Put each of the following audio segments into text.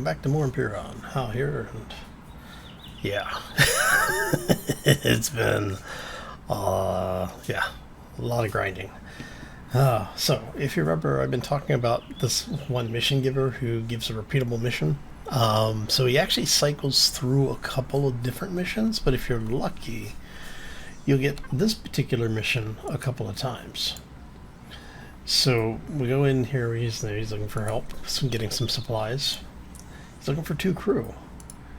welcome back to more Empyrion. How here and yeah, it's been yeah, a lot of grinding. So if you remember, I've been talking about this one mission giver who gives a repeatable mission. So he actually cycles through a couple of different missions, but if you're lucky, you'll get this particular mission a couple of times. So we go in here, he's looking for help, getting some supplies. He's looking for 2 crew.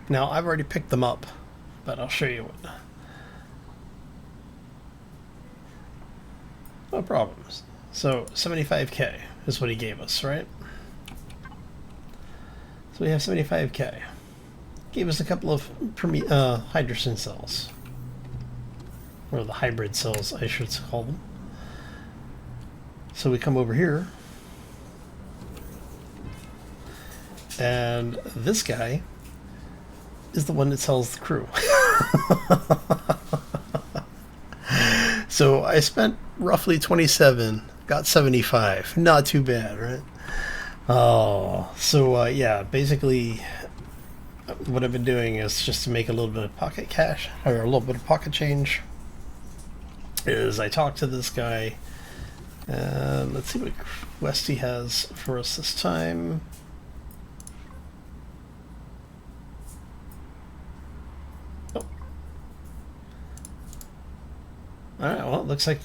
Now, I've already picked them up, but I'll show you what. No problems. So, 75k is what he gave us, right? So we have 75k. Gave us a couple of hydrogen cells. Or the hybrid cells, I should call them. So we come over here, and this guy is the one that sells the crew. So I spent roughly 27, got 75. Not too bad, right? Oh, so yeah, basically what I've been doing is just to make a little bit of pocket cash, or a little bit of pocket change, is I talk to this guy. Let's see what quest he has for us this time. Oh. Alright, well, it looks like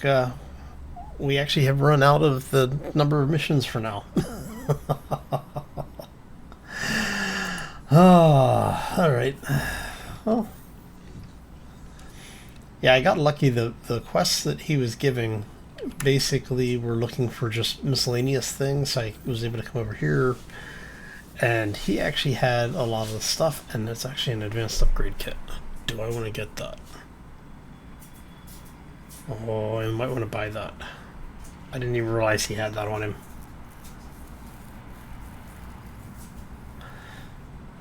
we actually have run out of the number of missions for now. Oh, alright. Well, yeah, I got lucky. The quests that he was giving basically we're looking for just miscellaneous things. I was able to come over here, and he actually had a lot of the stuff, and it's actually an advanced upgrade kit. Do I want to get that? Oh, I might want to buy that. I didn't even realize he had that on him.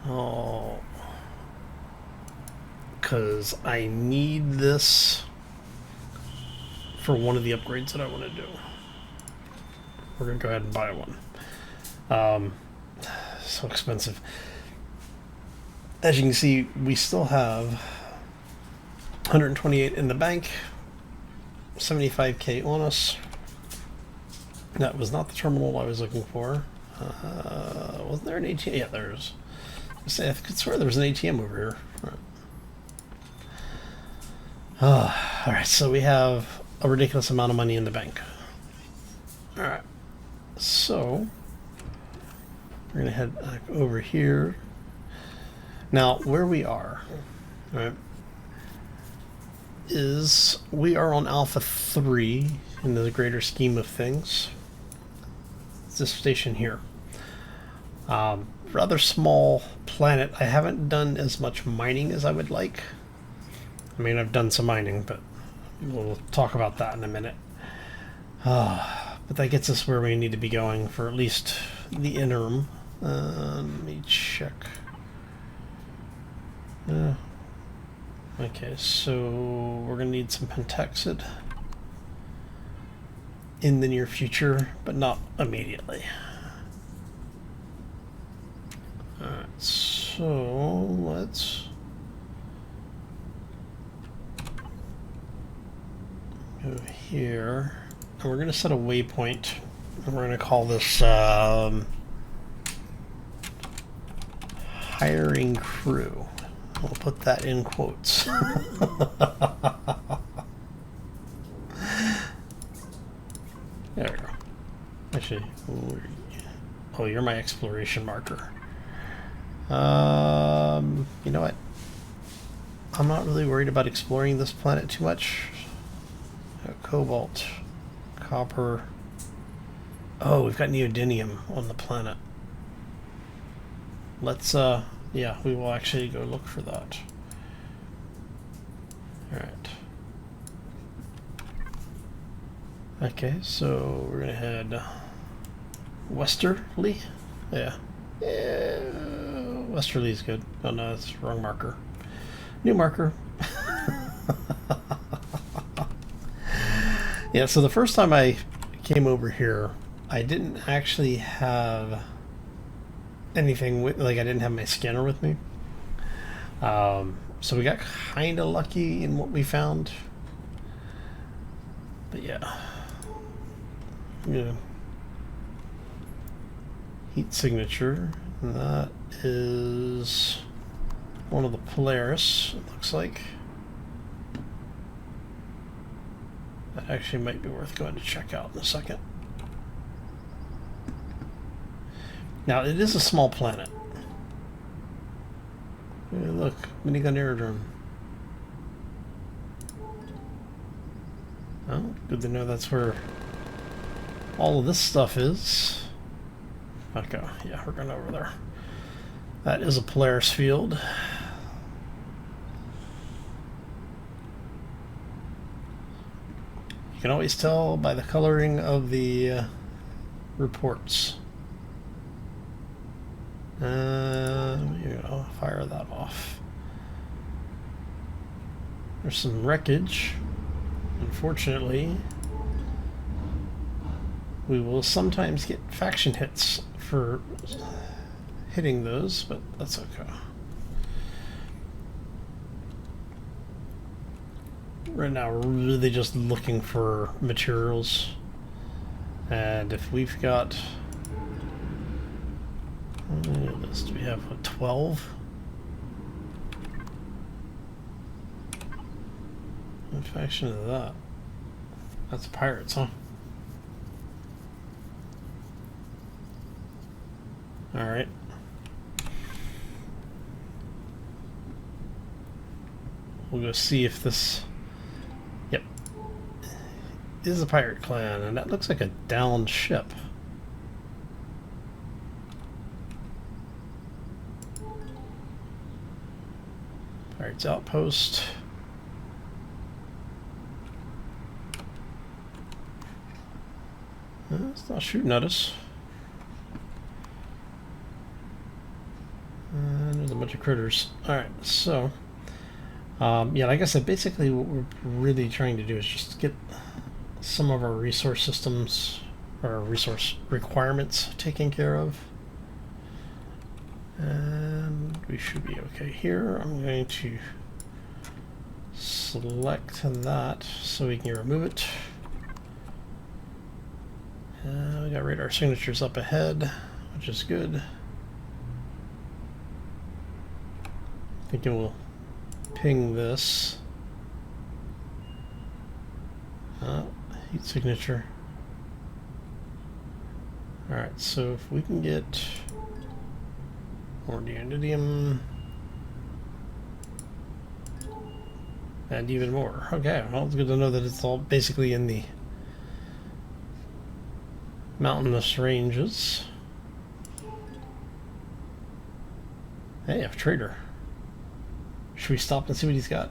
Oh, because I need this for one of the upgrades that I want to do. We're gonna go ahead and buy one. So expensive. As you can see, we still have 128 in the bank, 75k on us. That was not the terminal I was looking for. Wasn't there an ATM? Yeah, there's. I could swear there was an ATM over here. All right, so we have a ridiculous amount of money in the bank. Alright, so we're gonna head back over here. Now, where we are, right, is we are on Alpha 3 in the greater scheme of things. It's this station here. Rather small planet. I haven't done as much mining as I would like. I mean, I've done some mining, but we'll talk about that in a minute. But that gets us where we need to be going for at least the interim. Let me check. Okay, so we're going to need some pentexid in the near future, but not immediately. Alright, so let's go here, and we're going to set a waypoint, and we're going to call this hiring crew. We'll put that in quotes. There we go. Actually, oh, you're my exploration marker. You know what? I'm not really worried about exploring this planet too much. Cobalt, copper. Oh, we've got neodymium on the planet. Let's, yeah, we will actually go look for that. Alright. Okay, so we're gonna head westerly. Yeah. Westerly is good. Oh no, that's the wrong marker. New marker. Yeah, so the first time I came over here, I didn't actually have anything with, like I didn't have my scanner with me. So we got kind of lucky in what we found. But yeah. Yeah. Heat signature. And that is one of the Polaris, it looks like. That actually might be worth going to check out in a second. Now, it is a small planet. Hey, look, minigun aerodrome. Oh, good to know that's where all of this stuff is. Okay, yeah, we're going over there. That is a Polaris field. You can always tell by the coloring of the reports. Fire that off. There's some wreckage. Unfortunately, we will sometimes get faction hits for hitting those, but that's okay. Right now we're really just looking for materials, and if we've got do we have a 12? What faction is that? That's pirates, huh? Alright. We'll go see if this... Yep. Is a pirate clan, and that looks like a downed ship. Pirates outpost. It's not shooting at us. And there's a bunch of critters. Alright, so yeah, like I said, basically what we're really trying to do is just get some of our resource systems or resource requirements taken care of. And we should be okay here. I'm going to select that so we can remove it. We got radar signatures up ahead, which is good. Thinking we'll ping this. Heat signature. Alright, so if we can get more neodymium and even more. Okay, well, it's good to know that it's all basically in the mountainous ranges. Hey, a trader. Should we stop and see what he's got?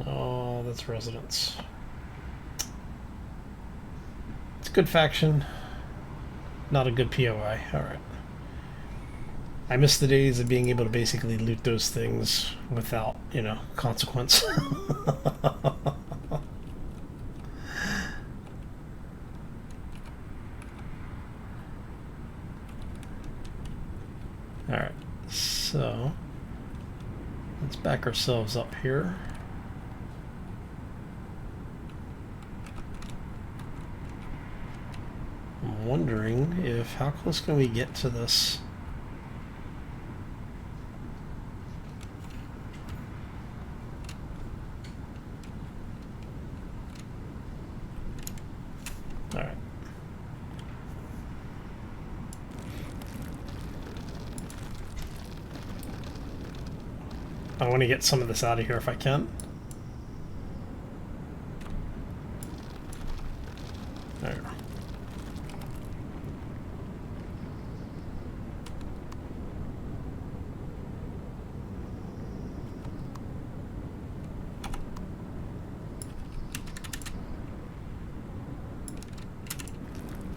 Oh, that's residents. It's a good faction. Not a good POI. Alright. I miss the days of being able to basically loot those things without, you know, consequence. Alright, so let's back ourselves up here. I'm wondering if, how close can we get to this? Alright. I want to get some of this out of here if I can. There.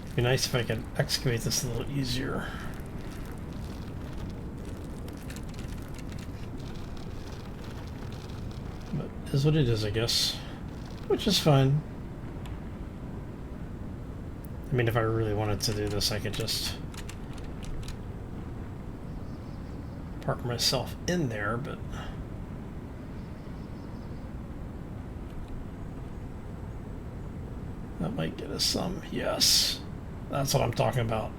It'd be nice if I could excavate this a little easier. Is what it is, I guess. Which is fine. I mean, if I really wanted to do this, I could just park myself in there, but that might get us some. Yes, that's what I'm talking about.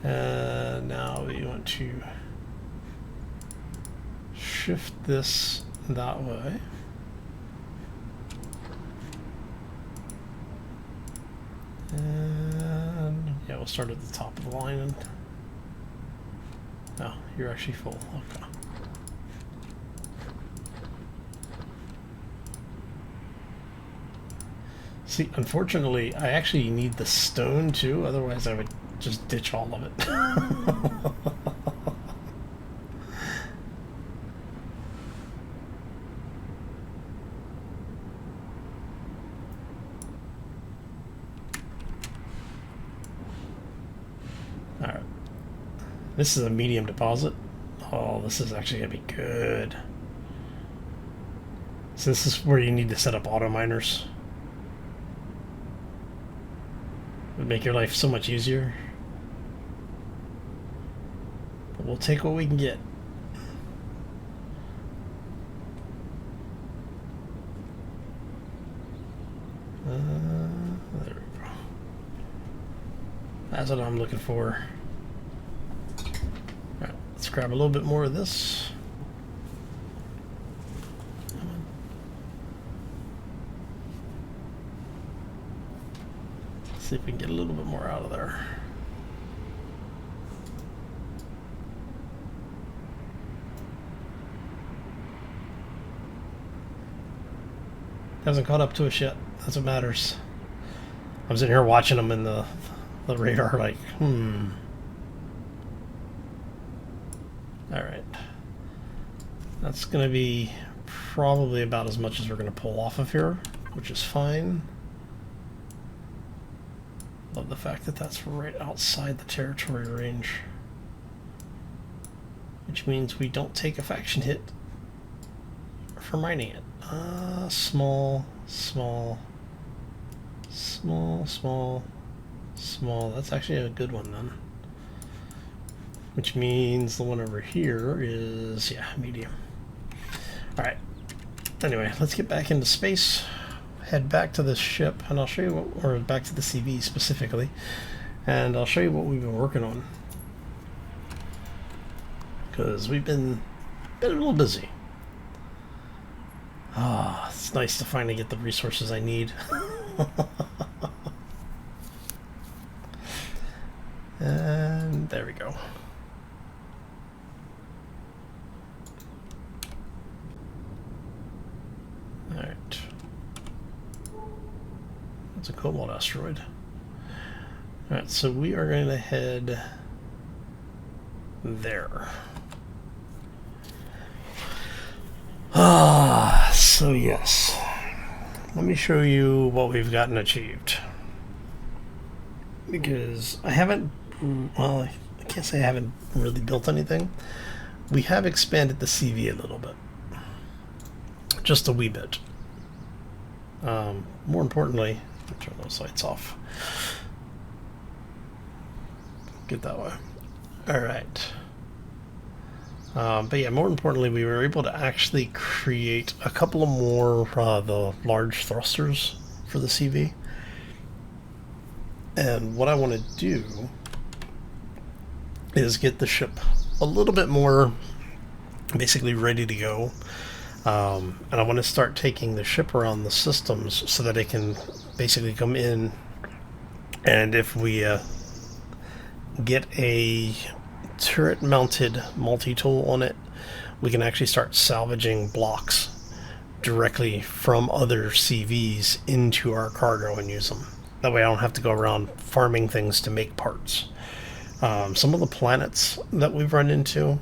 And now we want to shift this that way. And yeah, we'll start at the top of the line. And no, you're actually full. Okay. See, unfortunately, I actually need the stone too, otherwise I would just ditch all of it. Alright. This is a medium deposit. Oh, this is actually going to be good. So this is where you need to set up auto miners. It would make your life so much easier. But we'll take what we can get. There we go. That's what I'm looking for. Alright, let's grab a little bit more of this. See if we can get a little bit more out of there. Hasn't caught up to us yet. That's what matters. I'm sitting here watching them in the radar like, Alright. That's going to be probably about as much as we're going to pull off of here, which is fine. Love the fact that that's right outside the territory range. Which means we don't take a faction hit for mining it. Small. That's actually a good one then. Which means the one over here is, yeah, medium. Alright. Anyway, let's get back into space. Head back to the ship, and I'll show you what, or back to the CV specifically, and I'll show you what we've been working on. Because we've been a little busy. Ah, it's nice to finally get the resources I need. And there we go. Alright. That's a cobalt asteroid. Alright, so we are going to head there. So yes. Let me show you what we've gotten achieved. Because I haven't, well, I can't say I haven't really built anything. We have expanded the CV a little bit. Just a wee bit. More importantly, I'll turn those lights off. Get that way. Alright. But yeah, more importantly, we were able to actually create a couple of more the large thrusters for the CV. And what I want to do is get the ship a little bit more basically ready to go. And I want to start taking the ship around the systems so that it can basically come in, and if we get a turret-mounted multi-tool on it, we can actually start salvaging blocks directly from other CVs into our cargo and use them. That way I don't have to go around farming things to make parts. Some of the planets that we've run into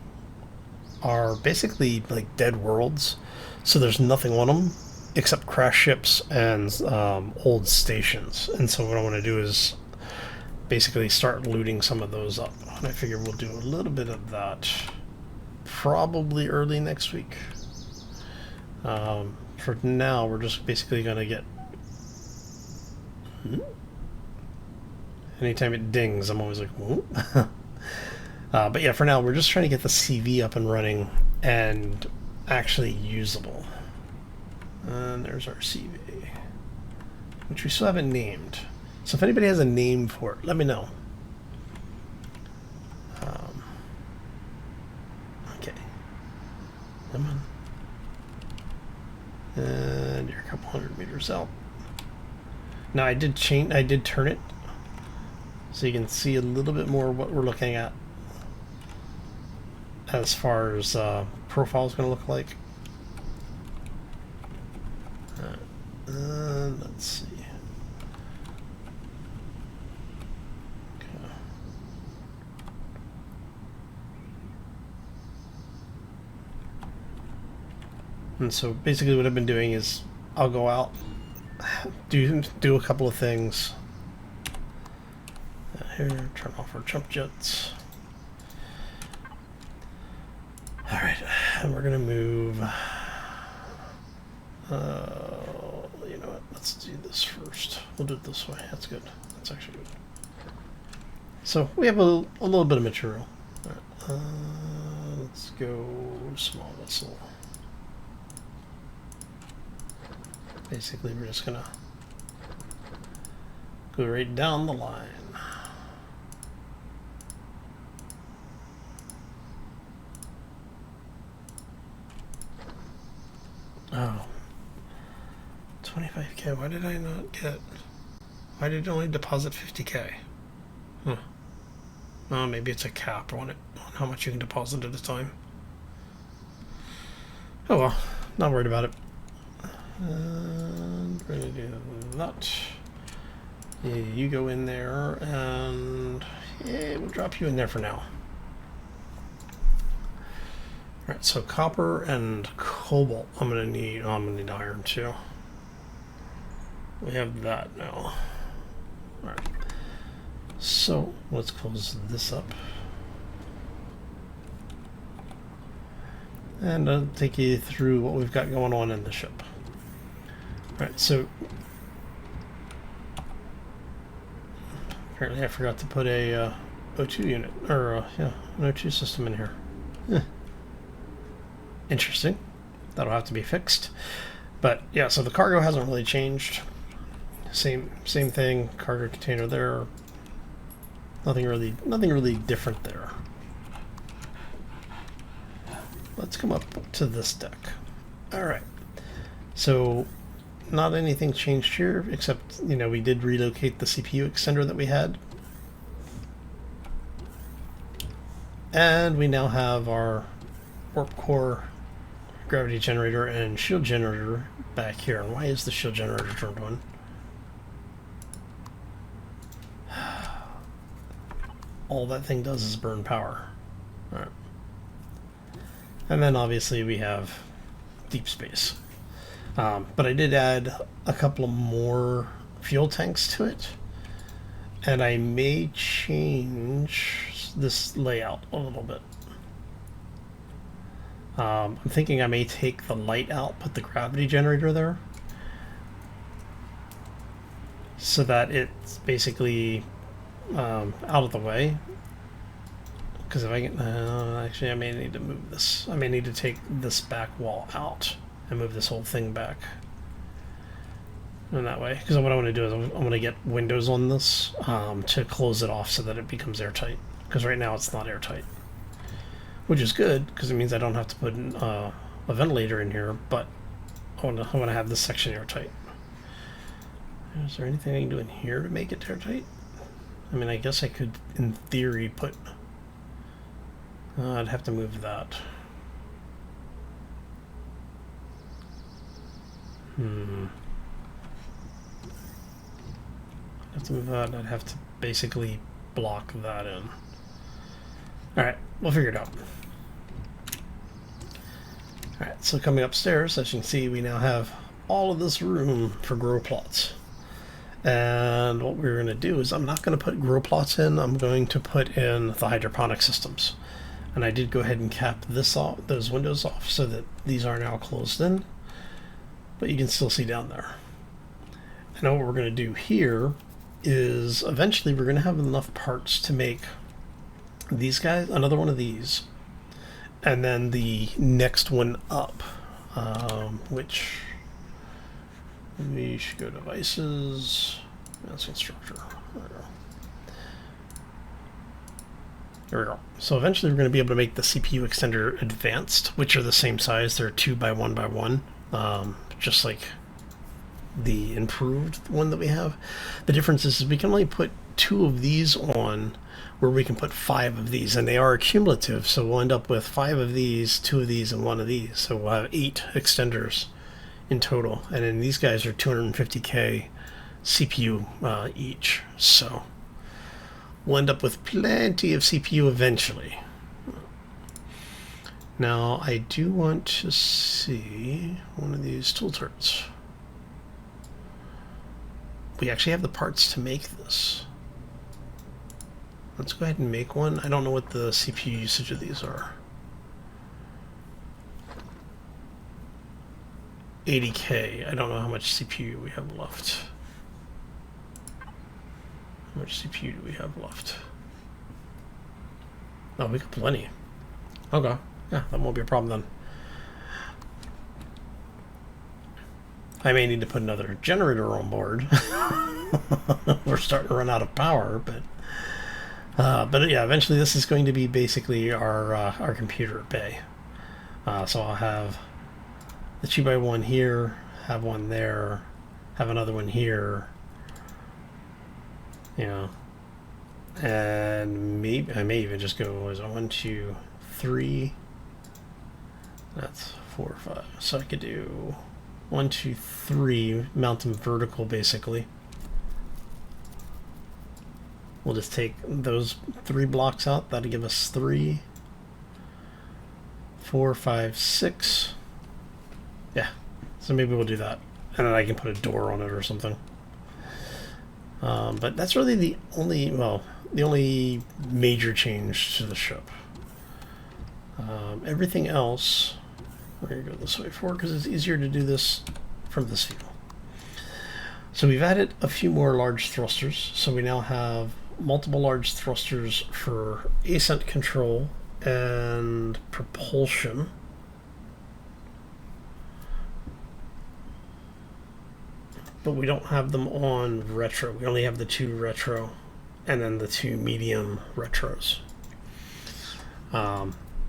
are basically like dead worlds, so there's nothing on them except crash ships and old stations. And so what I want to do is basically start looting some of those up. And I figure we'll do a little bit of that probably early next week. for now, we're just basically going to get... Anytime it dings, I'm always like, whoop. But yeah, for now, we're just trying to get the CV up and running and actually usable. And there's our CV, which we still haven't named. So if anybody has a name for it, let me know. Okay. Come on. And you're a couple 100 meters out. Now I did turn it so you can see a little bit more what we're looking at as far as profile is going to look like. Let's see. Okay. And so basically what I've been doing is I'll go out, do a couple of things. Here, turn off our jump jets. Alright, and we're going to move... you know what, let's do this first. We'll do it this way. That's good. That's actually good. So we have a little bit of material. All right, let's go small vessel. Basically, we're just gonna go right down the line. Oh. 25k, why did I not get... Why did it only deposit 50k? Huh. Oh, maybe it's a cap on it, on how much you can deposit at a time. Oh well, not worried about it. And we're gonna do that. Yeah, you go in there, and yeah, we'll drop you in there for now. Alright, so copper and cobalt I'm gonna need iron too. We have that now. Alright. So let's close this up. And I'll take you through what we've got going on in the ship. Alright, so apparently I forgot to put a O2 unit, or yeah, an O2 system in here. Interesting. That'll have to be fixed. But yeah, so the cargo hasn't really changed. Same thing. Cargo container there. Nothing really different there. Let's come up to this deck. All right. So not anything changed here, except we did relocate the CPU extender that we had, and we now have our warp core, gravity generator, and shield generator back here. And why is the shield generator turned on? All that thing does is burn power. All right. And then obviously we have deep space. But I did add a couple of more fuel tanks to it. And I may change this layout a little bit. I'm thinking I may take the light out, put the gravity generator there, so that it's basically out of the way. Because if I get... actually, I may need to move this. I may need to take this back wall out and move this whole thing back. In that way. Because what I want to do is I'm going to get windows on this to close it off so that it becomes airtight. Because right now it's not airtight. Which is good, because it means I don't have to put a ventilator in here, but I want to have this section airtight. Is there anything I can do in here to make it airtight? I mean, I guess I could, in theory, put... I'd have to move that. I'd have to move that, I'd have to basically block that in. Alright, we'll figure it out. Alright, so coming upstairs, as you can see, we now have all of this room for grow plots. And what we're going to do is I'm not going to put grow plots in, I'm going to put in the hydroponic systems. And I did go ahead and cap this off, those windows off, so that these are now closed in. but you can still see down there. And now what we're going to do here is eventually we're going to have enough parts to make these guys, another one of these, and then the next one up, which we should go devices, mounting structure. There we go. So eventually we're going to be able to make the CPU extender advanced, which are the same size. They're 2 by 1 by 1, just like the improved one that we have. The difference is we can only put 2 of these on, where we can put 5 of these, and they are cumulative. So we'll end up with 5 of these, 2 of these, and 1 of these. So we'll have 8 extenders in total. And then these guys are 250K CPU each. So we'll end up with plenty of CPU eventually. Now I do want to see one of these tool turrets. We actually have the parts to make this. Let's go ahead and make one. I don't know what the CPU usage of these are. 80K. I don't know how much CPU we have left. How much CPU do we have left? Oh, we got plenty. Okay. Yeah, that won't be a problem then. I may need to put another generator on board. We're starting to run out of power, but yeah, eventually this is going to be basically our computer bay. So I'll have the 2x1 here, have one there, have another one here. You know, and maybe I may even just go, what is it, 1, 2, 3. That's 4, 5. So I could do 1, 2, 3, mount them vertical basically. We'll just take those 3 blocks out. That'll give us 3, 4, 5, 6. Yeah, so maybe we'll do that, and then I can put a door on it or something. But that's really the only major change to the ship. Everything else, we're going to go this way forward because it's easier to do this from this view. So we've added a few more large thrusters. So we now have multiple large thrusters for ascent control and propulsion. But we don't have them on retro. We only have the 2 retro and then the 2 medium retros.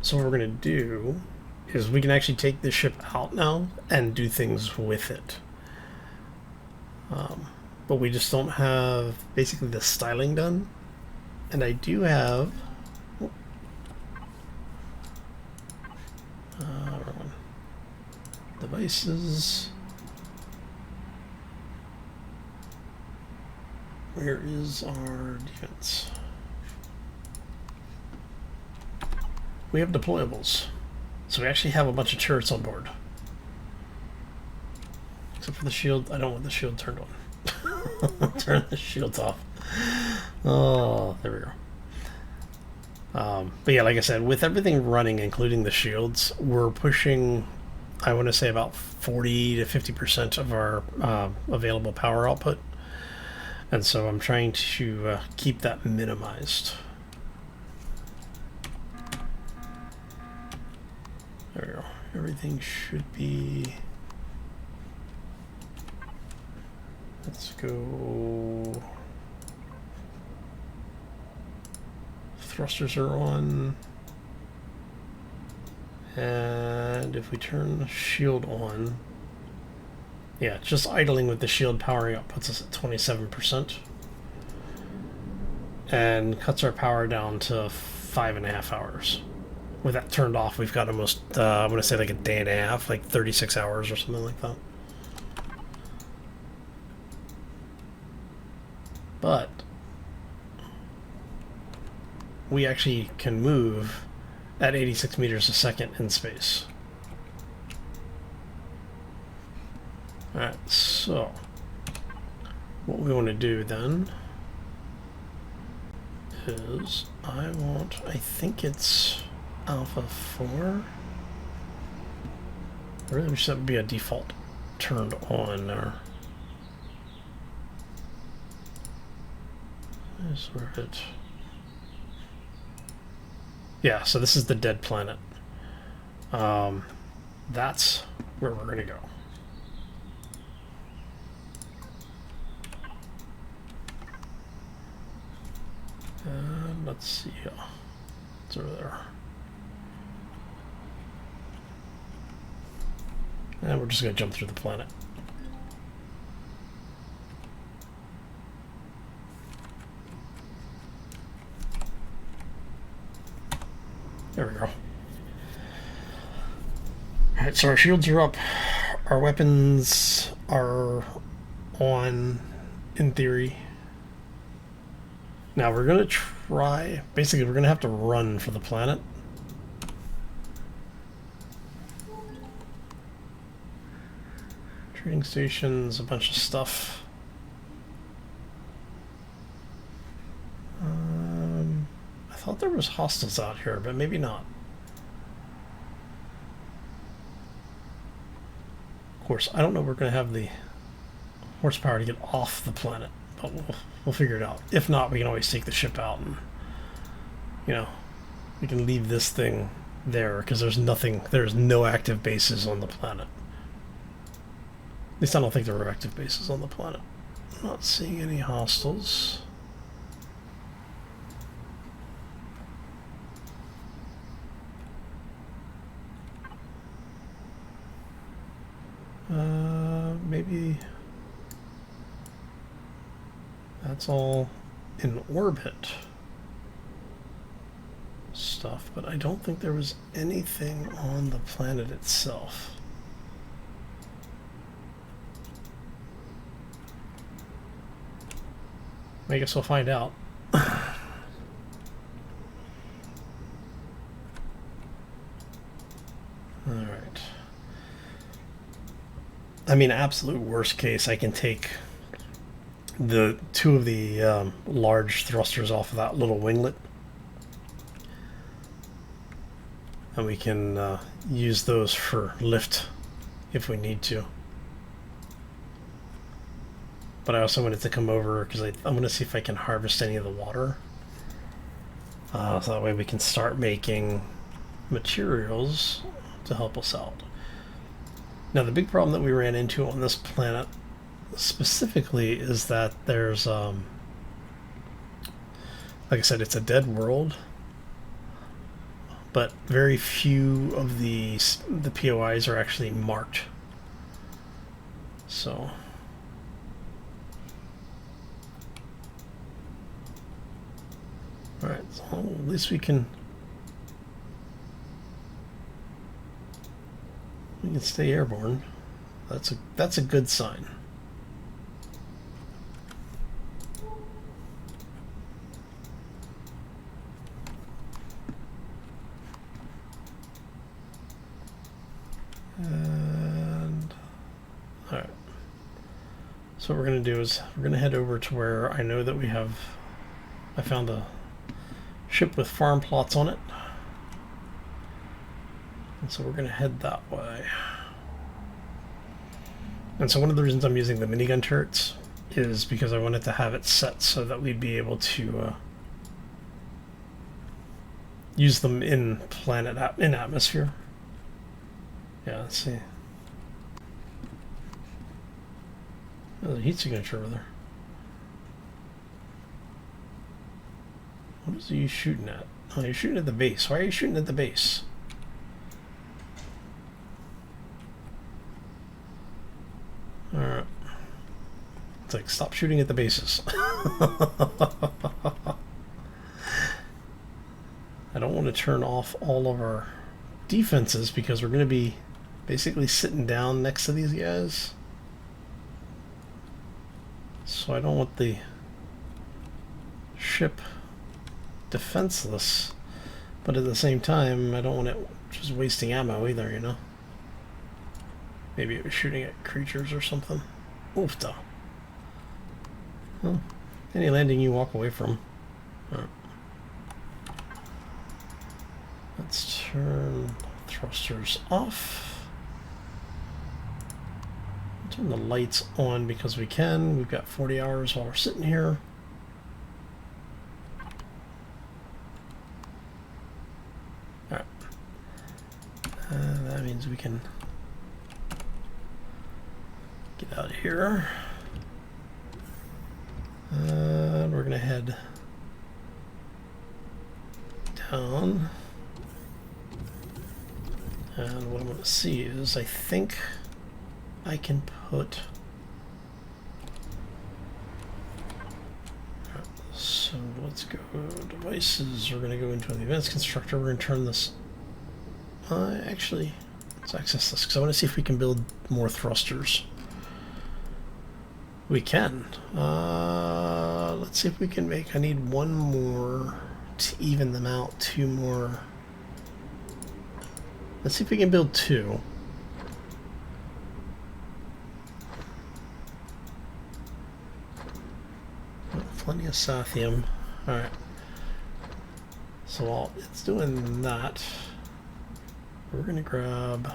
So what we're going to do is we can actually take this ship out now and do things with it. But we just don't have basically the styling done. And I do have devices. Where is our defense? We have deployables. So we actually have a bunch of turrets on board. Except for the shield. I don't want the shield turned on. Turn the shields off. Oh, there we go. But yeah, like I said, with everything running, including the shields, we're pushing, I want to say, about 40 to 50% of our available power output. And so I'm trying to keep that minimized. There we go. Everything should be... Let's go... Thrusters are on. And if we turn the shield on... Yeah, just idling with the shield powering up puts us at 27%. And cuts our power down to 5.5 hours. With that turned off, we've got almost, I'm going to say like a day and a half, like 36 hours or something like that. But we actually can move at 86 meters a second in space. Alright, so what we want to do then is I think it's Alpha 4. I really wish that would be a default turned on there. Is where it... Yeah, so this is the dead planet. That's where we're gonna go. And let's see. It's over there. And we're just gonna jump through the planet. There we go. Alright, so our shields are up. Our weapons are on, in theory. Now we're gonna try... Basically, we're gonna have to run for the planet. Trading stations, a bunch of stuff. I thought there was hostiles out here, but maybe not. Of course, I don't know if we're going to have the horsepower to get off the planet, but we'll figure it out. If not, we can always take the ship out and, you know, we can leave this thing there because there's no active bases on the planet. At least I don't think there are active bases on the planet. I'm not seeing any hostiles. Maybe that's all in orbit stuff, but I don't think there was anything on the planet itself. I guess we'll find out. Alright. I mean, absolute worst case, I can take the two of the large thrusters off of that little winglet. And we can use those for lift if we need to. But I also wanted to come over because I'm going to see if I can harvest any of the water. So that way we can start making materials to help us out. Now the big problem that we ran into on this planet specifically is that there's, like I said, it's a dead world, but very few of the POIs are actually marked. So alright, so at least we can stay airborne. That's a good sign. And alright. So what we're going to do is we're going to head over to where I know that I found a ship with farm plots on it. And so we're going to head that way. And so one of the reasons I'm using the minigun turrets is because I wanted to have it set so that we'd be able to use them in atmosphere. Yeah, let's see. There's a heat signature over there. What is he shooting at? Oh, you're shooting at the base. Why are you shooting at the base? Alright. It's like, stop shooting at the bases. I don't want to turn off all of our defenses because we're going to be basically sitting down next to these guys. So I don't want the ship defenseless, but at the same time I don't want it just wasting ammo either, you know. Maybe it was shooting at creatures or something. Oofta. Well, any landing you walk away from. Right. Let's turn thrusters off. Turn the lights on because we can. We've got 40 hours while we're sitting here. Alright. That means we can get out of here. And we're going to head down. And what I'm going to see is I think I can put... So let's go devices. We're going to go into the events constructor. We're going to turn this... actually, let's access this because I want to see if we can build more thrusters. We can. Let's see if we can make... I need one more to even them out. Two more. Let's see if we can build two. Plenty of Sathium. Alright. So while it's doing that, we're going to grab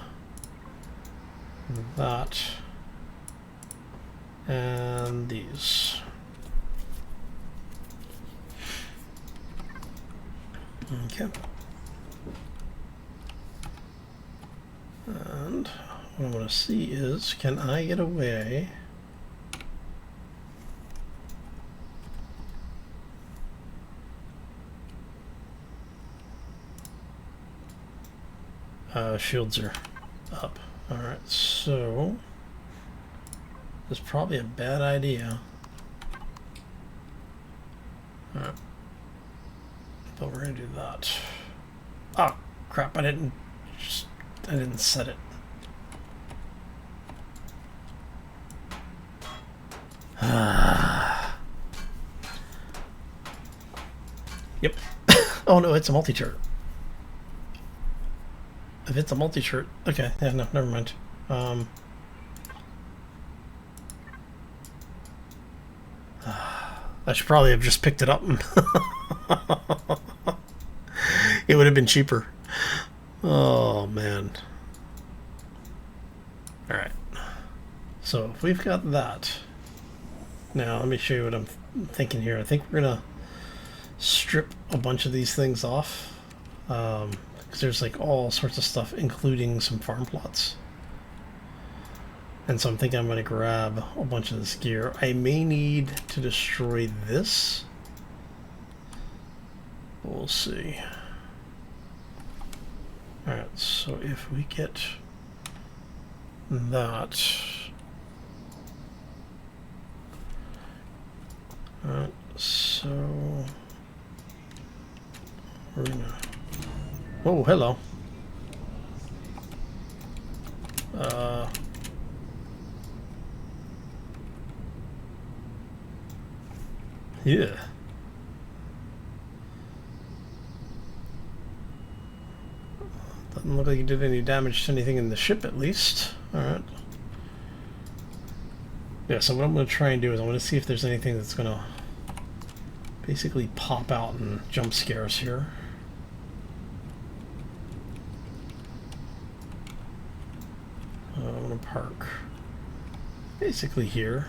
that and these. Okay. And what I want to see is, can I get away? Shields are up. Alright, so this is probably a bad idea. Alright. But we're gonna do that. Oh crap, I didn't set it. Yep. Oh no, it's a multi-chart. If it's a multi-shirt, okay, yeah, no, never mind. I should probably have just picked it up. It would have been cheaper. Oh, man. Alright. So, if we've got that. Now, let me show you what I'm thinking here. I think we're going to strip a bunch of these things off. Because there's like all sorts of stuff, including some farm plots. And so I'm thinking I'm going to grab a bunch of this gear. I may need to destroy this. We'll see. Alright, so if we get that. Alright, so we're gonna... Oh, hello. Yeah. Doesn't look like you did any damage to anything in the ship, at least. Alright. Yeah, so what I'm going to try and do is I want to see if there's anything that's going to basically pop out and jump scare us here. I'm going to park basically here.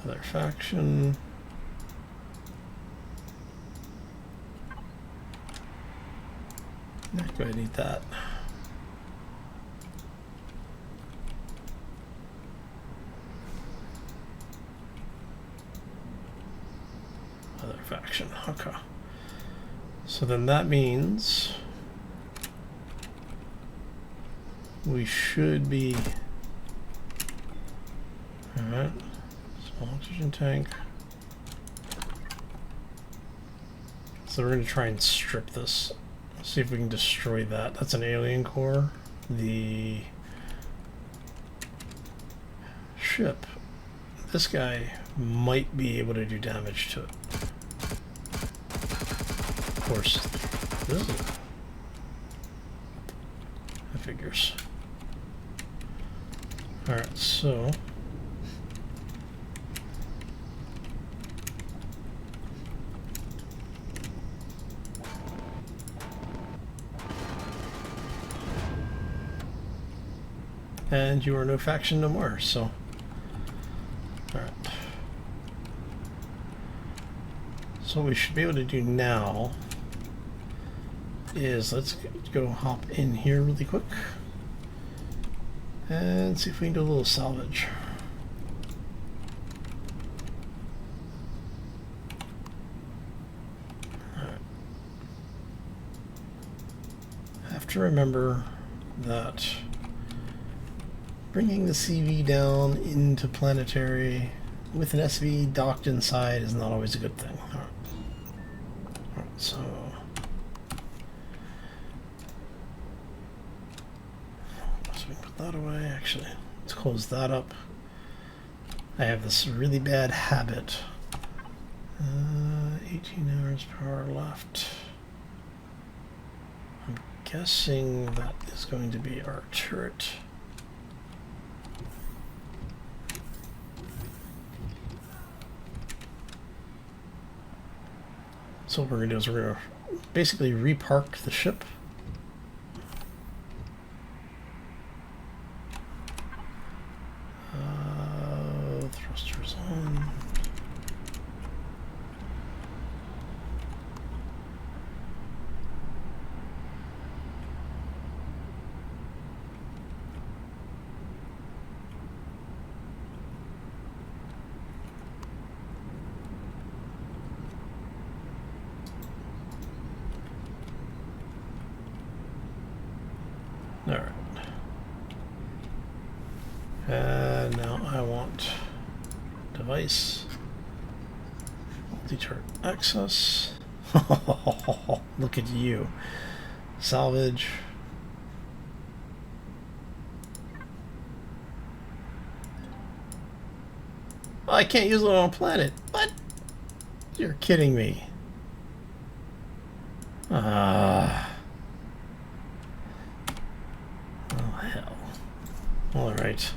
Other faction. Not going to need that. Other faction. Okay. So then that means we should be... Alright. Small oxygen tank. So we're going to try and strip this. See if we can destroy that. That's an alien core. The ship. This guy might be able to do damage to it. Of course, this is figures. Alright, so... And you are no faction no more, so... Alright. So what we should be able to do now is let's go hop in here really quick and see if we can do a little salvage. Alright. I have to remember that bringing the CV down into planetary with an SV docked inside is not always a good thing. Alright. Alright, so we can put that away. Actually, let's close that up. I have this really bad habit. 18 hours power left. I'm guessing that is going to be our turret. So what we're going to do is we're going to basically repark the ship. Thrusters on. Alright. And now I want device, multi-turret access. Look at you. Salvage. Oh, I can't use it on a planet. What? You're kidding me. Oh, hell. All right.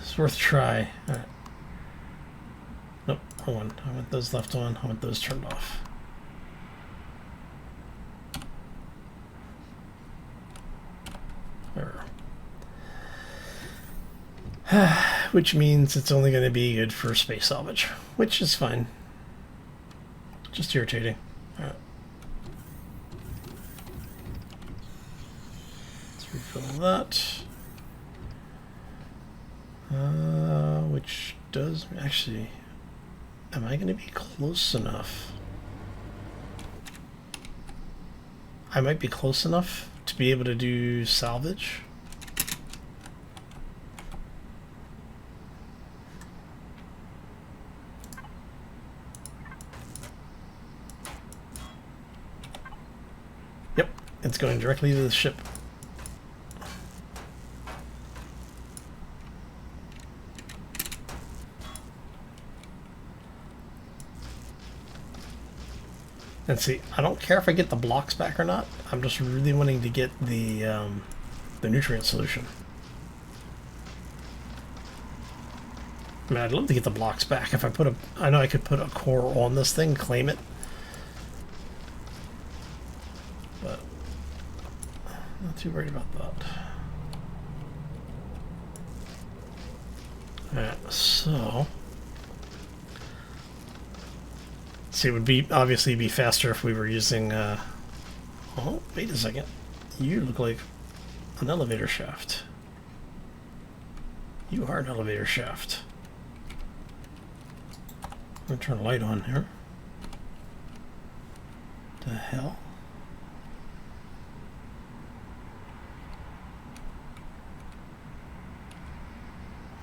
It's worth a try. All right. Nope, wrong one. I want those left on. I want those turned off. There. Which means it's only going to be good for space salvage, which is fine. Just irritating. All right. Let's refill that. Which does actually, am I going to be close enough? I might be close enough to be able to do salvage. Yep, it's going directly to the ship. And see, I don't care if I get the blocks back or not. I'm just really wanting to get the nutrient solution. I mean, I'd love to get the blocks back. If I put a, I know I could put a core on this thing, claim it. But not too worried about that. Alright, so see, it would be obviously be faster if we were using oh, wait a second. You look like an elevator shaft. You are an elevator shaft. I'm gonna turn a light on here. The hell?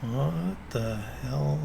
What the hell?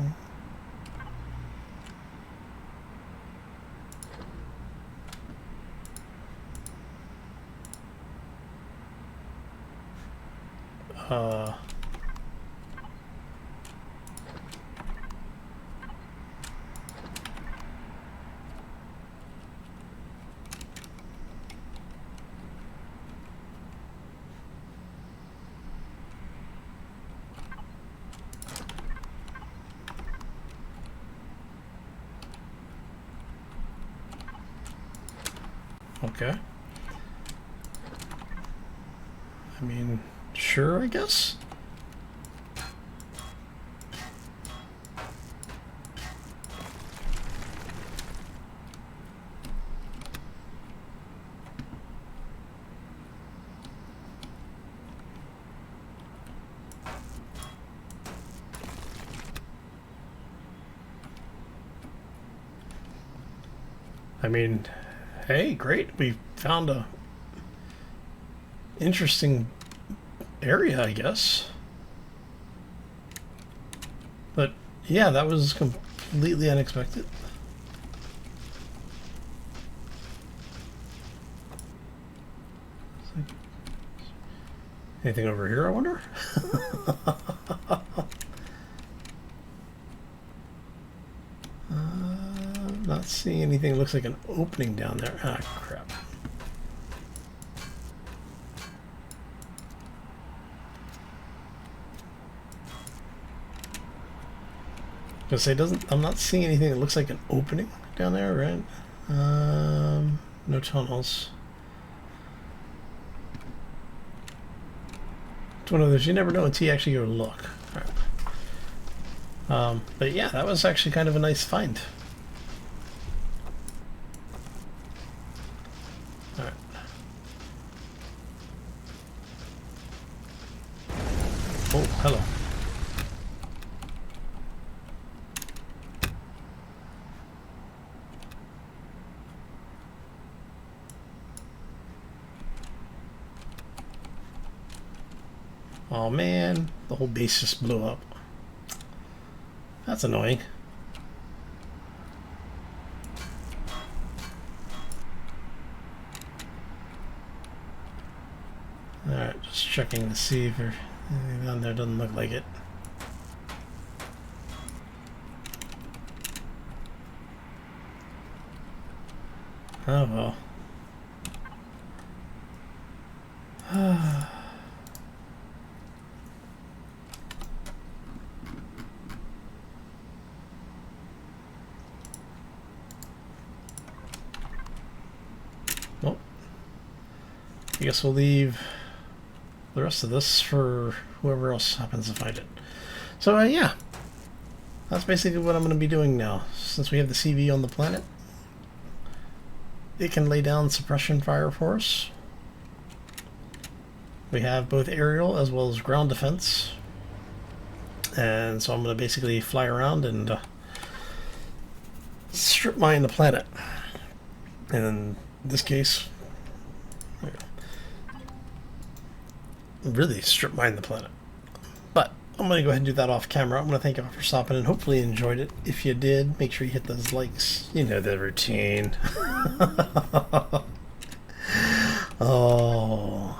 Okay. I mean, sure, I guess. I mean, hey, great. We found a interesting area, I guess. But yeah, that was completely unexpected. Anything over here, I wonder? Not seeing anything. Looks like an opening down there. Ah, crap. Because it doesn't. I'm not seeing anything that looks like an opening down there, right? No tunnels. It's one of those you never know until you actually go look. Right. But yeah, that was actually kind of a nice find. Alright. Oh, hello. Oh man, the whole base just blew up. That's annoying. Alright, just checking to see if there's anything down there. Doesn't look like it. Oh well. Well, I guess we'll leave the rest of this for whoever else happens to find it. So yeah, that's basically what I'm going to be doing now. Since we have the CV on the planet, it can lay down suppression fire for us. We have both aerial as well as ground defense. And so I'm going to basically fly around and strip mine the planet. And in this case, really strip mine the planet. But I'm going to go ahead and do that off camera. I'm going to thank you all for stopping and hopefully you enjoyed it. If you did, make sure you hit those likes. You know the routine. Oh.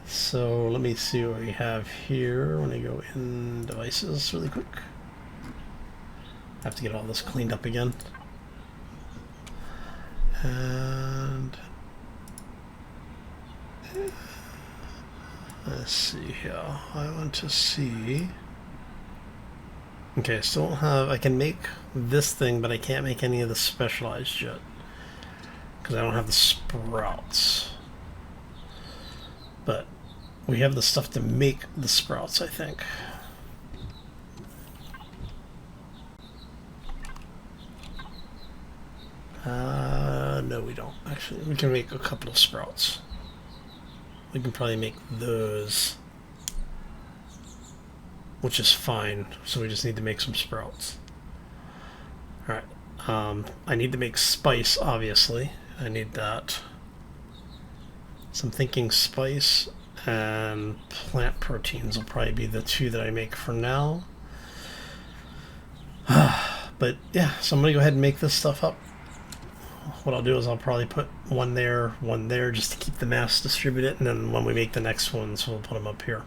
So let me see what we have here. When I go in devices really quick. I have to get all this cleaned up again. And let's see here. I want to see. Okay, I still don't have. I can make this thing, but I can't make any of the specialized yet because I don't have the sprouts. But we have the stuff to make the sprouts, I think. No, we don't. Actually, we can make a couple of sprouts. We can probably make those, which is fine. So we just need to make some sprouts. Alright. I need to make spice, obviously. I need that. So I'm thinking spice and plant proteins will probably be the two that I make for now. But yeah, so I'm going to go ahead and make this stuff up. What I'll do is I'll probably put one there, just to keep the mass distributed, and then when we make the next ones, we'll put them up here.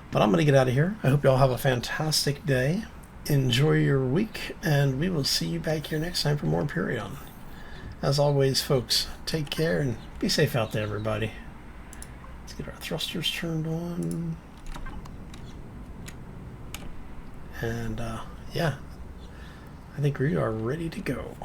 But I'm going to get out of here. I hope you all have a fantastic day. Enjoy your week, and we will see you back here next time for more Empyrion. As always, folks, take care and be safe out there, everybody. Let's get our thrusters turned on. And yeah, I think we are ready to go.